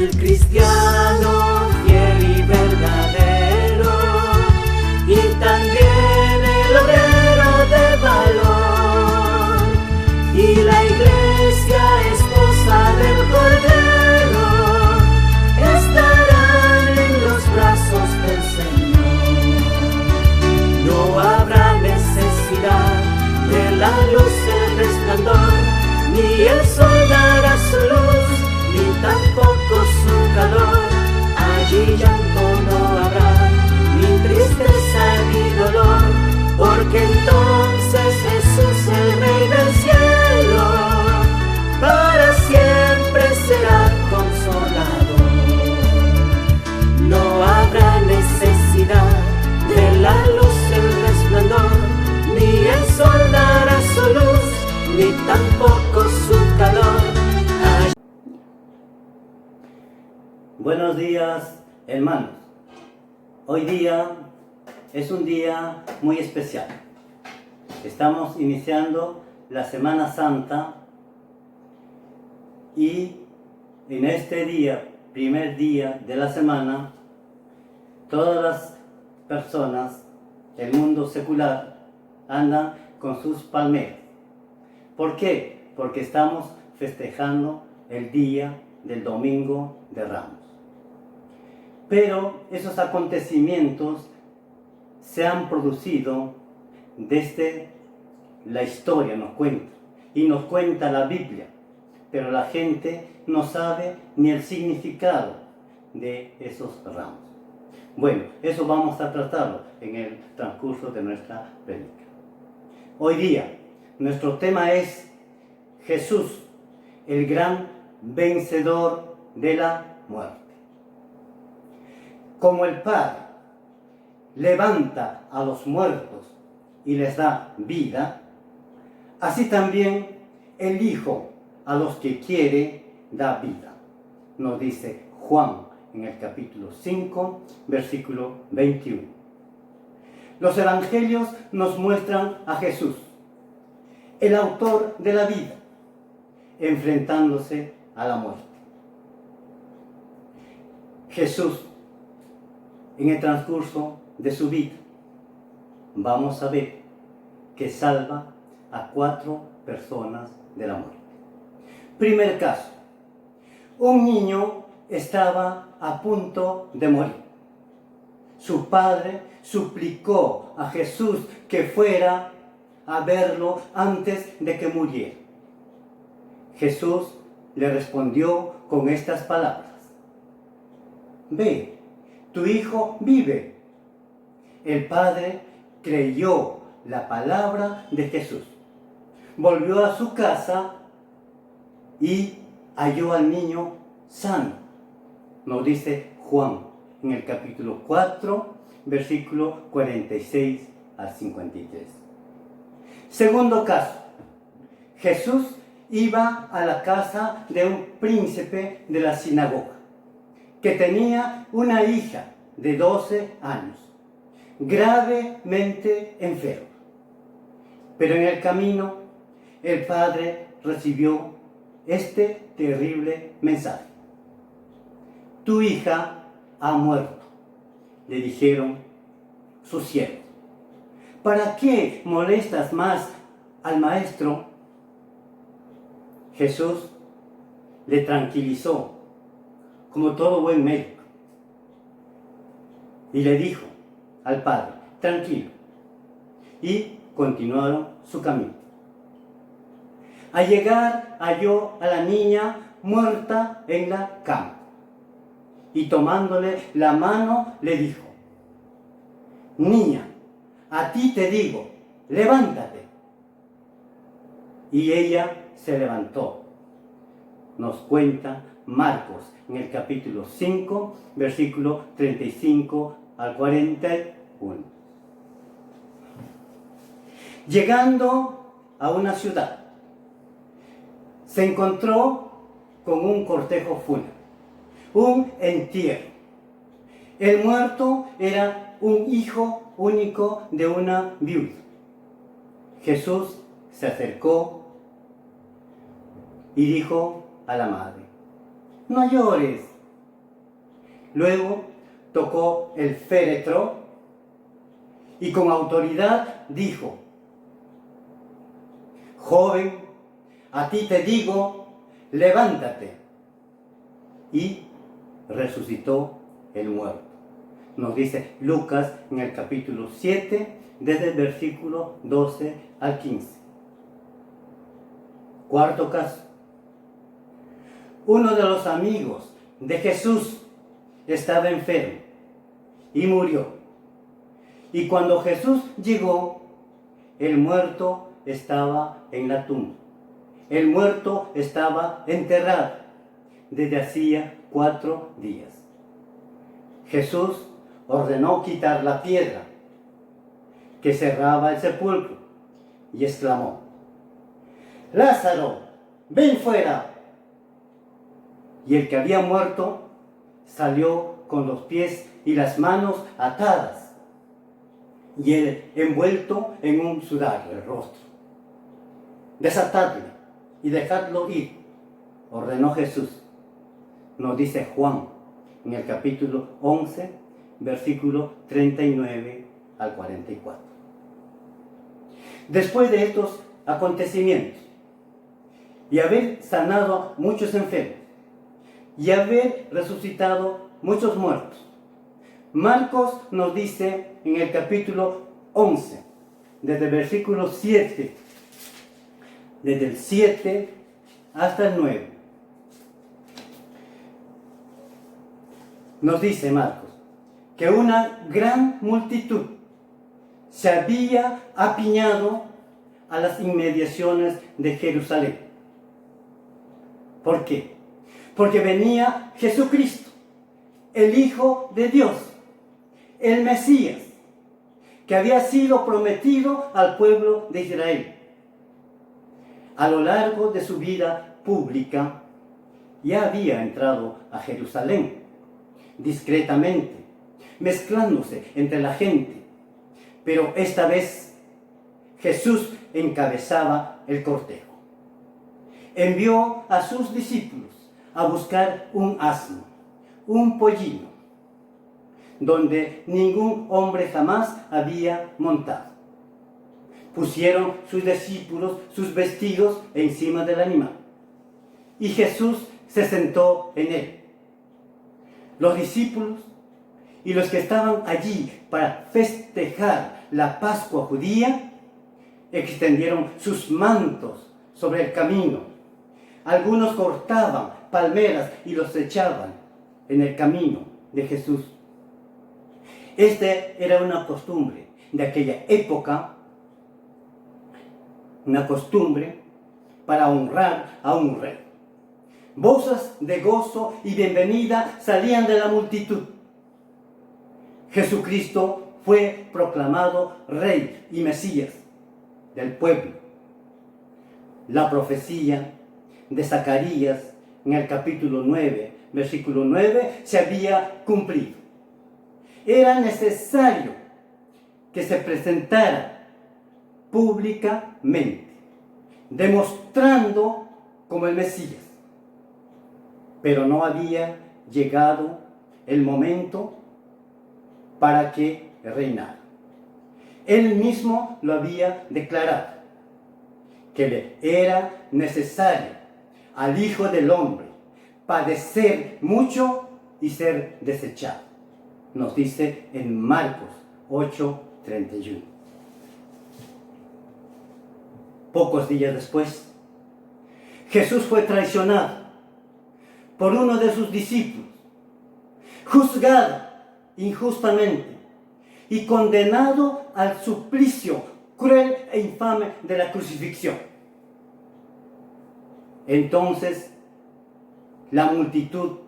el cristiano fiel y verdadero, y también el obrero de valor, y la iglesia esposa del Cordero estarán en los brazos del Señor. No habrá necesidad de la luz, el resplandor, ni el sol dará su luz, ni tampoco su calor. Allí llanto no habrá, ni tristeza ni dolor, porque entonces Jesús, el Rey del cielo, para siempre será consolador. No habrá necesidad de la luz, el resplandor, ni el sol dará su luz, ni tampoco su calor. Buenos días, hermanos. Hoy día es un día muy especial. Estamos iniciando la Semana Santa y en este día, primer día de la semana, todas las personas del mundo secular andan con sus palmeras. ¿Por qué? Porque estamos festejando el día del Domingo de Ramos. Pero esos acontecimientos se han producido desde la historia, nos cuenta, y nos cuenta la Biblia, pero la gente no sabe ni el significado de esos ramos. Bueno, eso vamos a tratarlo en el transcurso de nuestra prédica. Hoy día, nuestro tema es Jesús, el gran vencedor de la muerte. Como el Padre levanta a los muertos y les da vida, así también el Hijo a los que quiere da vida. Nos dice Juan en el capítulo 5, versículo 21. Los evangelios nos muestran a Jesús, el autor de la vida, enfrentándose a la muerte. Jesús, en el transcurso de su vida, vamos a ver que salva a 4 personas de la muerte. Primer caso, un niño estaba a punto de morir. Su padre suplicó a Jesús que fuera a verlo antes de que muriera. Jesús le respondió con estas palabras: ve, tu hijo vive. El padre creyó la palabra de Jesús. Volvió a su casa y halló al niño sano. Nos dice Juan en el capítulo 4, versículo 46 al 53. Segundo caso. Jesús iba a la casa de un príncipe de la sinagoga, que tenía una hija de 12 años, gravemente enferma. Pero en el camino, el padre recibió este terrible mensaje: tu hija ha muerto, le dijeron sus siervos. ¿Para qué molestas más al maestro? Jesús le tranquilizó, como todo buen médico, y le dijo al padre: tranquilo, y continuaron su camino. Al llegar, halló a la niña muerta en la cama, y tomándole la mano le dijo: niña, a ti te digo, levántate. Y ella se levantó. Nos cuenta Marcos en el capítulo 5, versículo 35 al 41. Llegando a una ciudad, se encontró con un cortejo fúnebre, un entierro. El muerto era un hijo único de una viuda. Jesús se acercó y dijo a la madre: no llores. Luego tocó el féretro y con autoridad dijo: joven, a ti te digo, levántate. Y resucitó el muerto. Nos dice Lucas en el capítulo 7, desde el versículo 12 al 15. Cuarto caso. Uno de los amigos de Jesús estaba enfermo y murió. Y cuando Jesús llegó, el muerto estaba en la tumba. El muerto estaba enterrado desde hacía 4 días. Jesús ordenó quitar la piedra que cerraba el sepulcro y exclamó: Lázaro, ven fuera. Y el que había muerto salió con los pies y las manos atadas y él envuelto en un sudario el rostro. Desatadle y dejadlo ir, ordenó Jesús. Nos dice Juan en el capítulo 11, versículo 39 al 44. Después de estos acontecimientos y haber sanado a muchos enfermos y haber resucitado muchos muertos, Marcos nos dice en el capítulo 11, desde el versículo 7, desde el 7 hasta el 9, nos dice Marcos que una gran multitud se había apiñado a las inmediaciones de Jerusalén. ¿Por qué? Porque venía Jesucristo, el Hijo de Dios, el Mesías, que había sido prometido al pueblo de Israel. A lo largo de su vida pública, ya había entrado a Jerusalén discretamente, mezclándose entre la gente, pero esta vez Jesús encabezaba el cortejo. Envió a sus discípulos a buscar un asno, un pollino, donde ningún hombre jamás había montado. Pusieron sus discípulos sus vestidos encima del animal y Jesús se sentó en él. Los discípulos y los que estaban allí para festejar la Pascua judía extendieron sus mantos sobre el camino. Algunos cortaban palmeras y los echaban en el camino de Jesús. Esta era una costumbre de aquella época, una costumbre para honrar a un rey. Voces de gozo y bienvenida salían de la multitud. Jesucristo fue proclamado Rey y Mesías del pueblo. La profecía de Zacarías en el capítulo 9, versículo 9, se había cumplido. Era necesario que se presentara públicamente, demostrando como el Mesías. Pero no había llegado el momento para que reinara. Él mismo lo había declarado, que le era necesario al Hijo del Hombre padecer mucho y ser desechado. Nos dice en Marcos 8:31. Pocos días después, Jesús fue traicionado por uno de sus discípulos, juzgado injustamente y condenado al suplicio cruel e infame de la crucifixión. Entonces, la multitud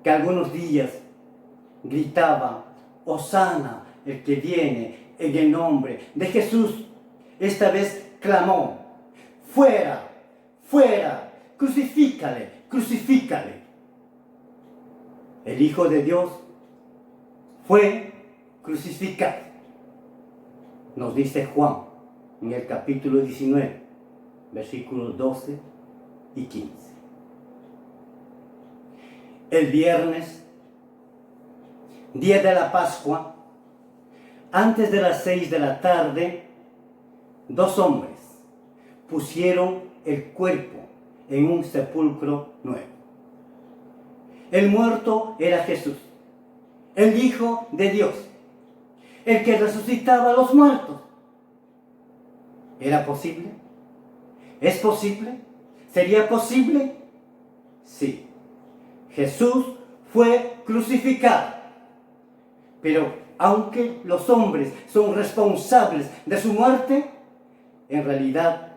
que algunos días gritaba: Hosana, el que viene en el nombre de Jesús, esta vez clamó: fuera, fuera, crucifícale, crucifícale. El Hijo de Dios fue crucificado. Nos dice Juan en el capítulo 19, versículos 12 y 15. El viernes día de la Pascua, antes de las 6 de la tarde, 2 hombres pusieron el cuerpo en un sepulcro nuevo. El muerto era Jesús, el Hijo de Dios, el que resucitaba a los muertos. ¿Era posible? ¿Es posible? ¿Sería posible? Sí. Jesús fue crucificado. Pero aunque los hombres son responsables de su muerte, en realidad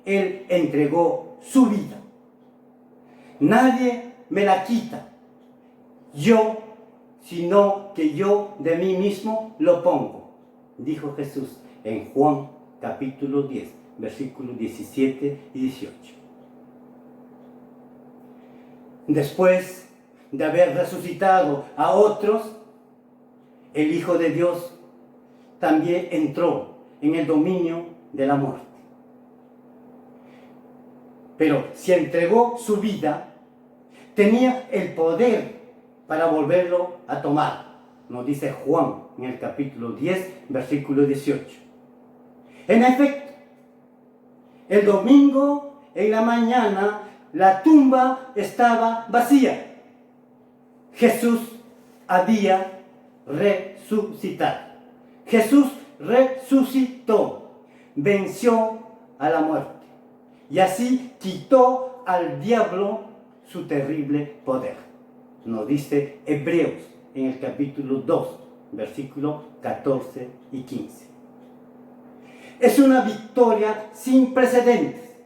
Él entregó su vida. Nadie me la quita, sino que yo de mí mismo lo pongo, dijo Jesús en Juan capítulo 10, versículos 17 y 18. Después de haber resucitado a otros, el Hijo de Dios también entró en el dominio de la muerte. Pero si entregó su vida, tenía el poder para volverlo a tomar. Nos dice Juan en el capítulo 10, versículo 18. En efecto, el domingo en la mañana la tumba estaba vacía. Jesús había resucitado. Jesús resucitó, venció a la muerte y así quitó al diablo su terrible poder. Nos dice Hebreos en el capítulo 2, versículos 14 y 15. Es una victoria sin precedentes,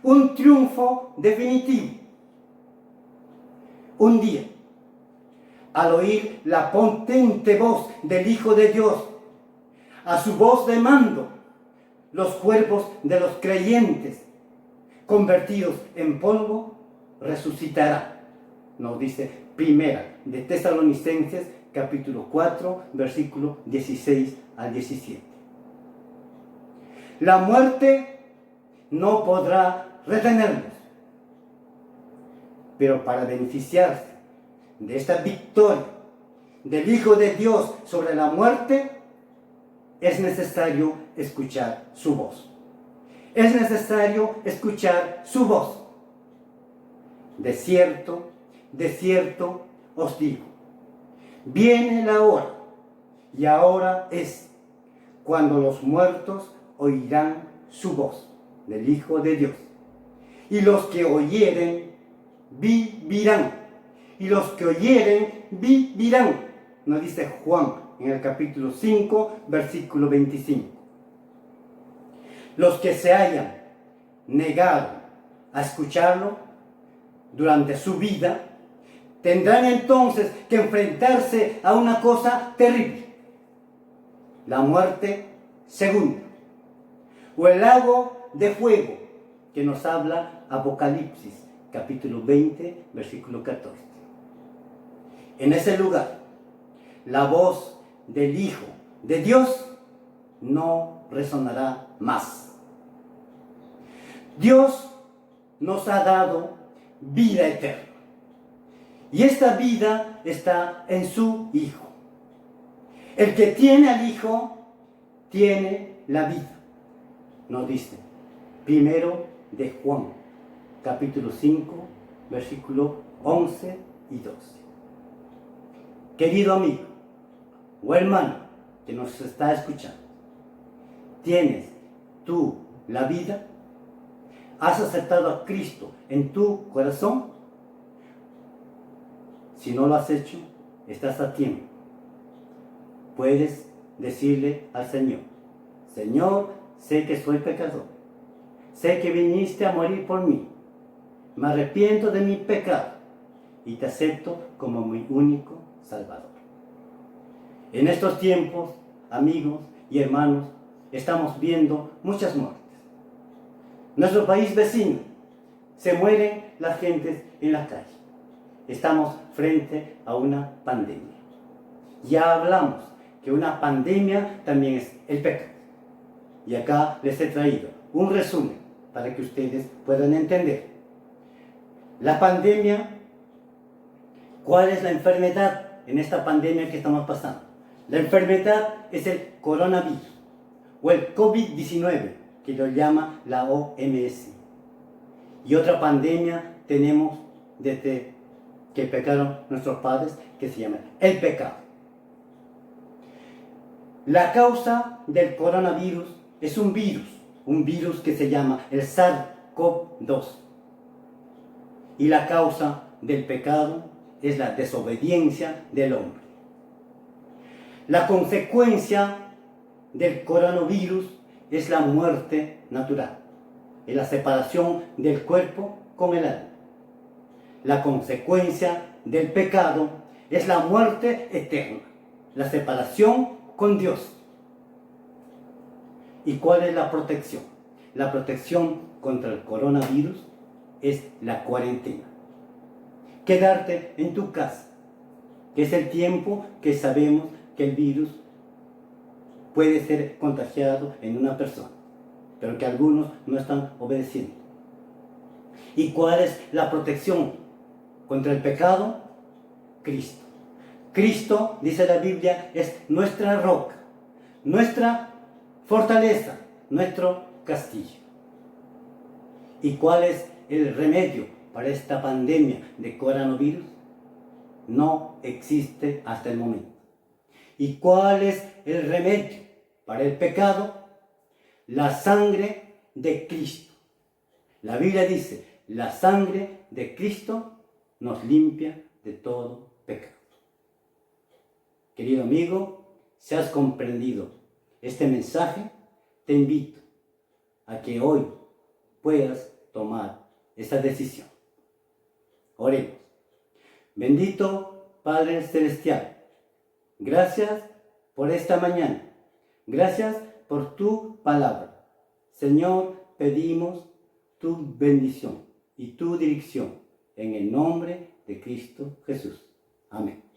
un triunfo definitivo. Un día, al oír la potente voz del Hijo de Dios, a su voz de mando, los cuerpos de los creyentes convertidos en polvo resucitarán. Nos dice Primera de Tesalonicenses capítulo 4, versículo 16 al 17. La muerte no podrá retenernos, pero para beneficiarse de esta victoria del Hijo de Dios sobre la muerte, es necesario escuchar su voz. Es necesario escuchar su voz. De cierto os digo, viene la hora, y ahora es, cuando los muertos oirán su voz del Hijo de Dios. Y los que oyeren, vivirán. Y los que oyeren, vivirán. Nos dice Juan en el capítulo 5, versículo 25. Los que se hayan negado a escucharlo durante su vida, tendrán entonces que enfrentarse a una cosa terrible: la muerte segunda, o el lago de fuego, que nos habla Apocalipsis, capítulo 20, versículo 14. En ese lugar, la voz del Hijo de Dios no resonará más. Dios nos ha dado vida eterna, y esta vida está en su Hijo. El que tiene al Hijo tiene la vida, nos dice primero de Juan, capítulo 5, versículo 11 y 12. Querido amigo o hermano que nos está escuchando, ¿tienes tú la vida? ¿Has aceptado a Cristo en tu corazón? Si no lo has hecho, estás a tiempo. Puedes decirle al Señor: Señor, sé que soy pecador, sé que viniste a morir por mí, me arrepiento de mi pecado y te acepto como mi único Salvador. En estos tiempos, amigos y hermanos, estamos viendo muchas muertes. Nuestro país vecino, se mueren las gentes en la calle. Estamos frente a una pandemia. Ya hablamos que una pandemia también es el pecado. Y acá les he traído un resumen para que ustedes puedan entender. La pandemia, ¿cuál es la enfermedad en esta pandemia que estamos pasando. La enfermedad es el coronavirus o el COVID-19, que lo llama la OMS. Y otra pandemia tenemos desde que pecaron nuestros padres, que se llama el pecado. La causa del coronavirus es un virus que se llama el SARS-CoV-2. Y la causa del pecado es la desobediencia del hombre. La consecuencia del coronavirus es la muerte natural, es la separación del cuerpo con el alma. La consecuencia del pecado es la muerte eterna, la separación con Dios. ¿Y cuál es la protección? La protección contra el coronavirus es la cuarentena. Quedarte en tu casa, que es el tiempo que sabemos que el virus puede ser contagiado en una persona, pero que algunos no están obedeciendo. ¿Y cuál es la protección contra el pecado? Cristo. Cristo, dice la Biblia, es nuestra roca, nuestra fortaleza, nuestro castillo. ¿Y cuál es el remedio para esta pandemia de coronavirus? No existe hasta el momento. ¿Y cuál es el remedio para el pecado? La sangre de Cristo. La Biblia dice, la sangre de Cristo nos limpia de todo pecado. Querido amigo, si has comprendido este mensaje, te invito a que hoy puedas tomar esa decisión. Oremos. Bendito Padre Celestial, gracias por esta mañana. Gracias por tu palabra. Señor, pedimos tu bendición y tu dirección en el nombre de Cristo Jesús. Amén.